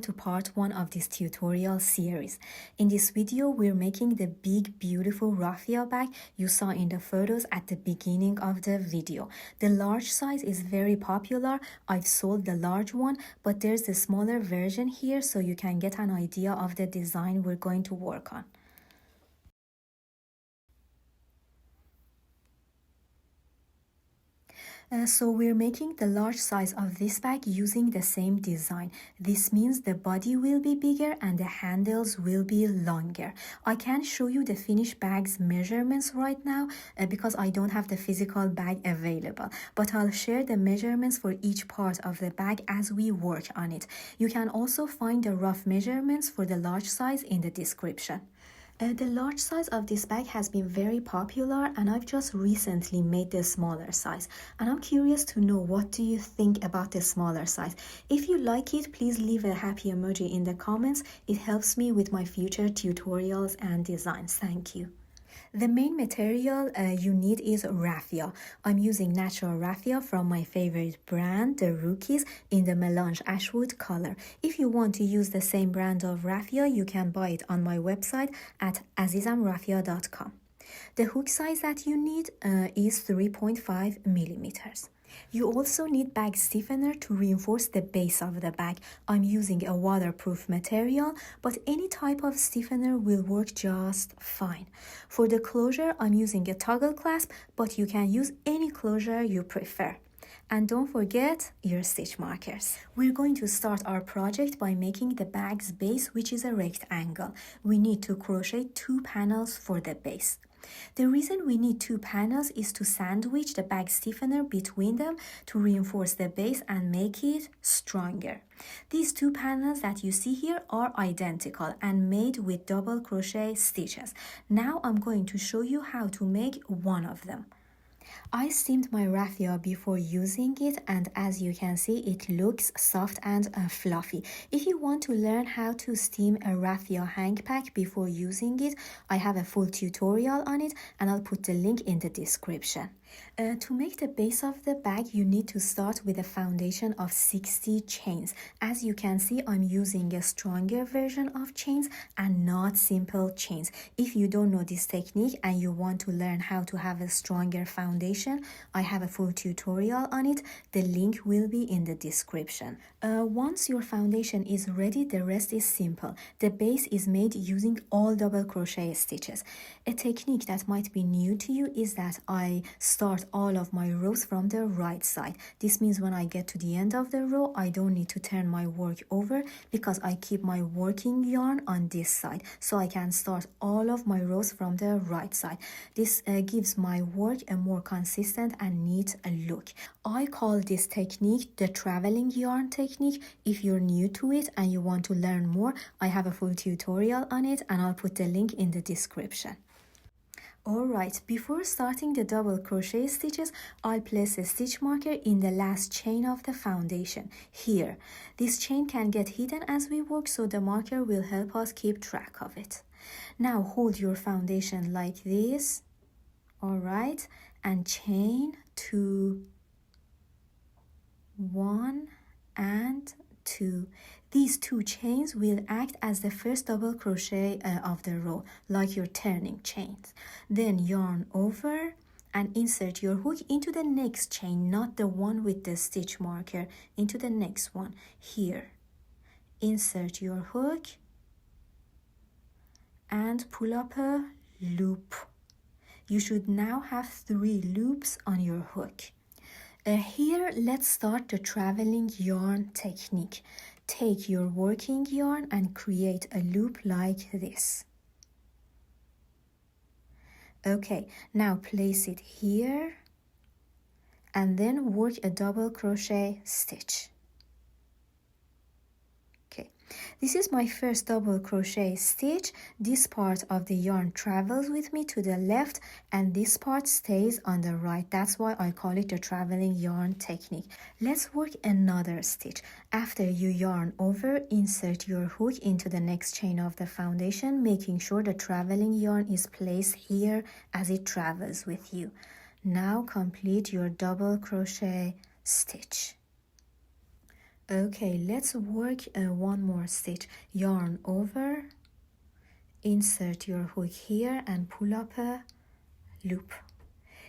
welcome to part 1 of this tutorial series. In this video, we're making the big, beautiful raffia bag you saw in the photos at the beginning of the video. The large size is very popular. I've sold the large one, but there's a smaller version here so you can get an idea of the design we're going to work on. So we're making the large size of this bag using the same design. This means the body will be bigger and the handles will be longer. I can't show you the finished bag's measurements right now because I don't have the physical bag available, but I'll share the measurements for each part of the bag as we work on it. You can also find the rough measurements for the large size in the description. The large size of this bag has been very popular, and I've just recently made the smaller size, and I'm curious to know, what do you think about the smaller size? If you like it, please leave a happy emoji in the comments. It helps me with my future tutorials and designs. Thank you. The main material you need is raffia. I'm using natural raffia from my favorite brand, the Rookies, in the melange ashwood color. If you want to use the same brand of raffia, you can buy it on my website at azizamraffia.com. The hook size that you need is 3.5 millimeters. You also need bag stiffener to reinforce the base of the bag. I'm using a waterproof material, but any type of stiffener will work just fine. For the closure, I'm using a toggle clasp, but you can use any closure you prefer. And don't forget your stitch markers. We're going to start our project by making the bag's base, which is a rectangle. We need to crochet 2 panels for the base. The reason we need 2 panels is to sandwich the bag stiffener between them to reinforce the base and make it stronger. These 2 panels that you see here are identical and made with double crochet stitches. Now I'm going to show you how to make one of them. I steamed my raffia before using it, and as you can see, it looks soft and fluffy. If you want to learn how to steam a raffia hang pack before using it, I have a full tutorial on it, and I'll put the link in the description. To make the base of the bag, you need to start with a foundation of 60 chains. As you can see, I'm using a stronger version of chains and not simple chains. If you don't know this technique and you want to learn how to have a stronger foundation, I have a full tutorial on it. The link will be in the description. Once your foundation is ready, the rest is simple. The base is made using all double crochet stitches. A technique that might be new to you is that I start all of my rows from the right side. This means when I get to the end of the row, I don't need to turn my work over because I keep my working yarn on this side, so I can start all of my rows from the right side. This gives my work a more consistent and neat look. I call this technique the traveling yarn technique. If you're new to it and you want to learn more, I have a full tutorial on it, and I'll put the link in the description. Alright, before starting the double crochet stitches, I'll place a stitch marker in the last chain of the foundation, here. This chain can get hidden as we work, so the marker will help us keep track of it. Now hold your foundation like this, alright, and chain 2, 1 and 2. These 2 chains will act as the first double crochet of the row, like your turning chains. Then yarn over and insert your hook into the next chain, not the one with the stitch marker, into the next one. Here, insert your hook and pull up a loop. You should now have 3 loops on your hook. Here, let's start the traveling yarn technique. Take your working yarn and create a loop like this. Okay, now place it here and then work a double crochet stitch. Okay, this is my first double crochet stitch. This part of the yarn travels with me to the left and this part stays on the right. That's why I call it the traveling yarn technique. Let's work another stitch. After you yarn over, insert your hook into the next chain of the foundation, making sure the traveling yarn is placed here as it travels with you. Now complete your double crochet stitch. Okay, let's work one more stitch. Yarn over, insert your hook here and pull up a loop.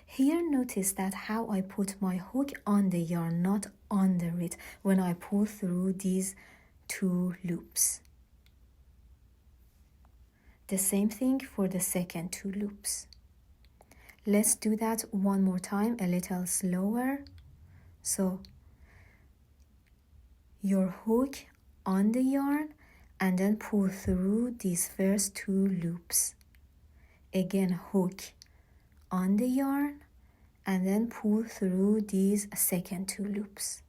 Here notice that how I put my hook on the yarn, not under it, when I pull through these two loops. The same thing for the second two loops. Let's do that one more time, a little slower. So your hook on the yarn and then pull through these first two loops. Again, hook on the yarn and then pull through these second two loops.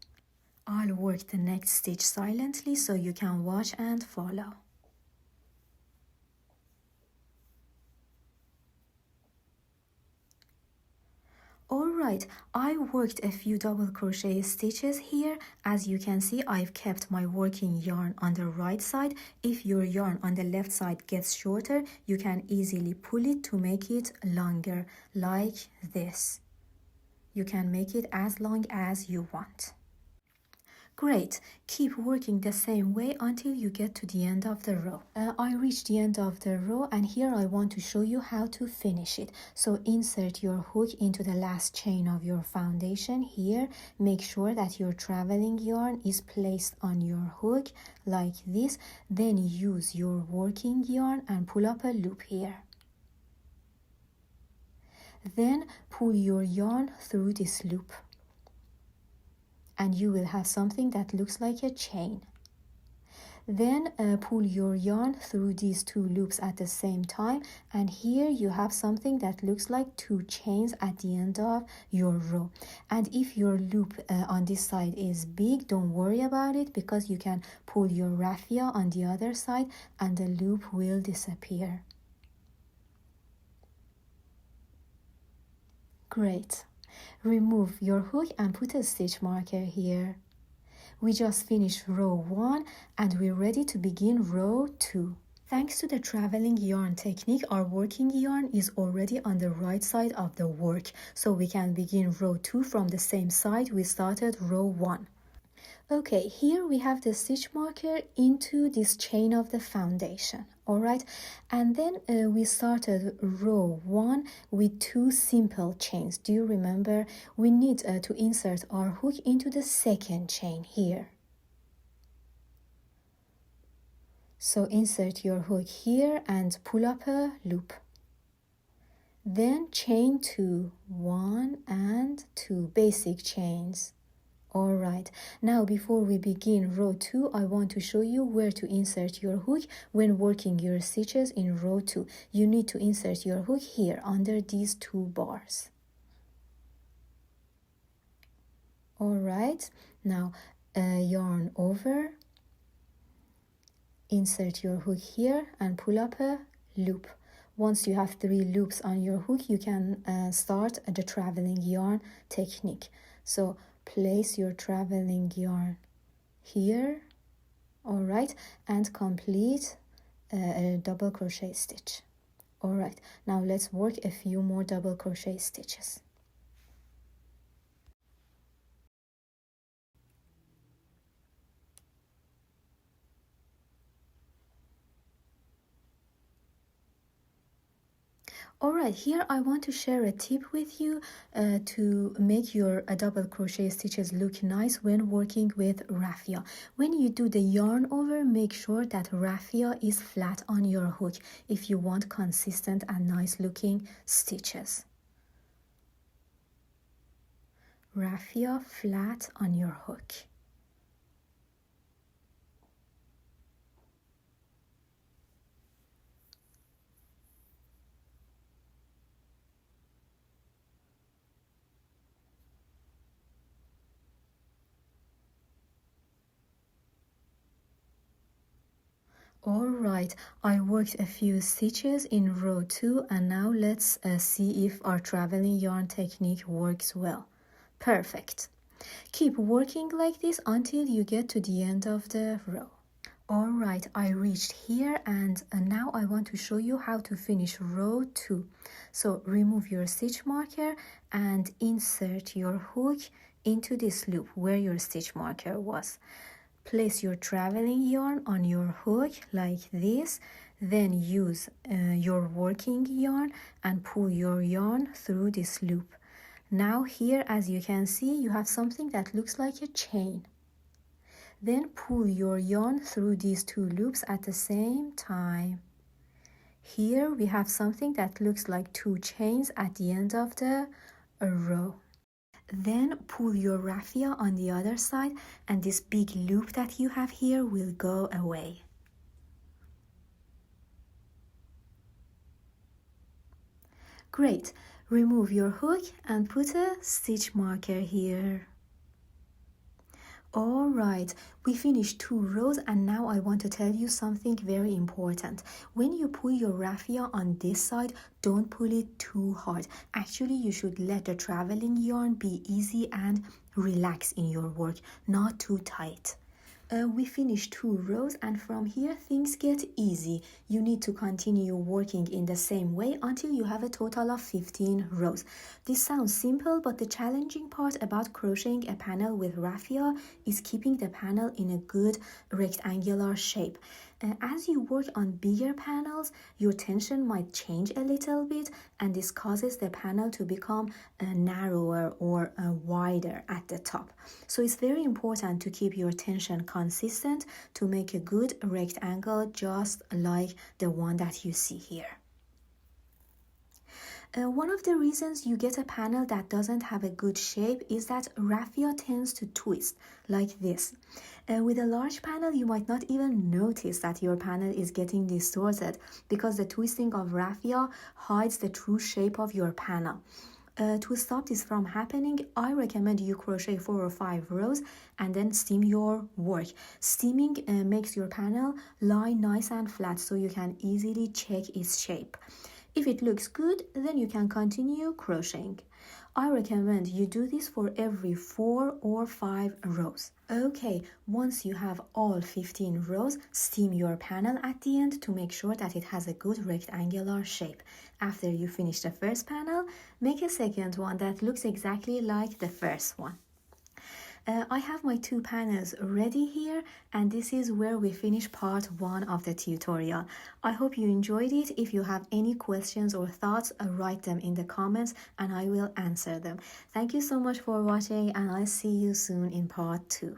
I'll work the next stitch silently so you can watch and follow. Alright, I worked a few double crochet stitches here. As you can see, I've kept my working yarn on the right side. If your yarn on the left side gets shorter, you can easily pull it to make it longer, like this. You can make it as long as you want. Great, keep working the same way until you get to the end of the row. I reached the end of the row and here I want to show you how to finish it. So insert your hook into the last chain of your foundation here. Make sure that your traveling yarn is placed on your hook like this. Then use your working yarn and pull up a loop here. Then pull your yarn through this loop. And you will have something that looks like a chain. Then pull your yarn through these two loops at the same time, and here you have something that looks like two chains at the end of your row. And if your loop on this side is big, don't worry about it, because you can pull your raffia on the other side and the loop will disappear. Great. Remove your hook and put a stitch marker here. We just finished row 1 and we're ready to begin row 2. Thanks to the traveling yarn technique, our working yarn is already on the right side of the work, so we can begin row 2 from the same side we started row 1. Okay, here we have the stitch marker into this chain of the foundation. Alright, and then we started row 1 with 2 simple chains. Do you remember? We need to insert our hook into the second chain here. So insert your hook here and pull up a loop. Then chain 2, 1 and 2 basic chains. Alright, now before we begin row 2, I want to show you where to insert your hook when working your stitches in row 2. You need to insert your hook here under these 2 bars. Alright, now yarn over, insert your hook here and pull up a loop. Once you have 3 loops on your hook, you can start the traveling yarn technique. So place your traveling yarn here, alright, and complete a double crochet stitch. Alright, now let's work a few more double crochet stitches. Alright, here I want to share a tip with you to make your double crochet stitches look nice when working with raffia. When you do the yarn over, make sure that raffia is flat on your hook if you want consistent and nice looking stitches. Raffia flat on your hook. Alright, I worked a few stitches in row 2 and now let's see if our traveling yarn technique works well. Perfect. Keep working like this until you get to the end of the row. Alright, I reached here and now I want to show you how to finish row 2. So remove your stitch marker and insert your hook into this loop where your stitch marker was. Place your traveling yarn on your hook like this, then use your working yarn and pull your yarn through this loop. Now here, as you can see, you have something that looks like a chain. Then pull your yarn through these two loops at the same time. Here we have something that looks like two chains at the end of the row. Then pull your raffia on the other side and this big loop that you have here will go away. Great. Remove your hook and put a stitch marker here. Alright, we finished 2 rows and now I want to tell you something very important. When you pull your raffia on this side, don't pull it too hard. Actually, you should let the traveling yarn be easy and relax in your work, not too tight. We finished 2 rows and from here things get easy. You need to continue working in the same way until you have a total of 15 rows. This sounds simple, but the challenging part about crocheting a panel with raffia is keeping the panel in a good rectangular shape. As you work on bigger panels, your tension might change a little bit and this causes the panel to become narrower or wider at the top. So it's very important to keep your tension consistent to make a good rectangle just like the one that you see here. One of the reasons you get a panel that doesn't have a good shape is that raffia tends to twist like this. With a large panel, you might not even notice that your panel is getting distorted because the twisting of raffia hides the true shape of your panel. To stop this from happening, I recommend you crochet 4 or 5 rows and then steam your work. Steaming makes your panel lie nice and flat so you can easily check its shape. If it looks good, then you can continue crocheting. I recommend you do this for every 4 or 5 rows. Okay, once you have all 15 rows, steam your panel at the end to make sure that it has a good rectangular shape. After you finish the first panel, make a second one that looks exactly like the first one. I have my 2 panels ready here and this is where we finish part 1 of the tutorial. I hope you enjoyed it. If you have any questions or thoughts, write them in the comments and I will answer them. Thank you so much for watching and I'll see you soon in part 2.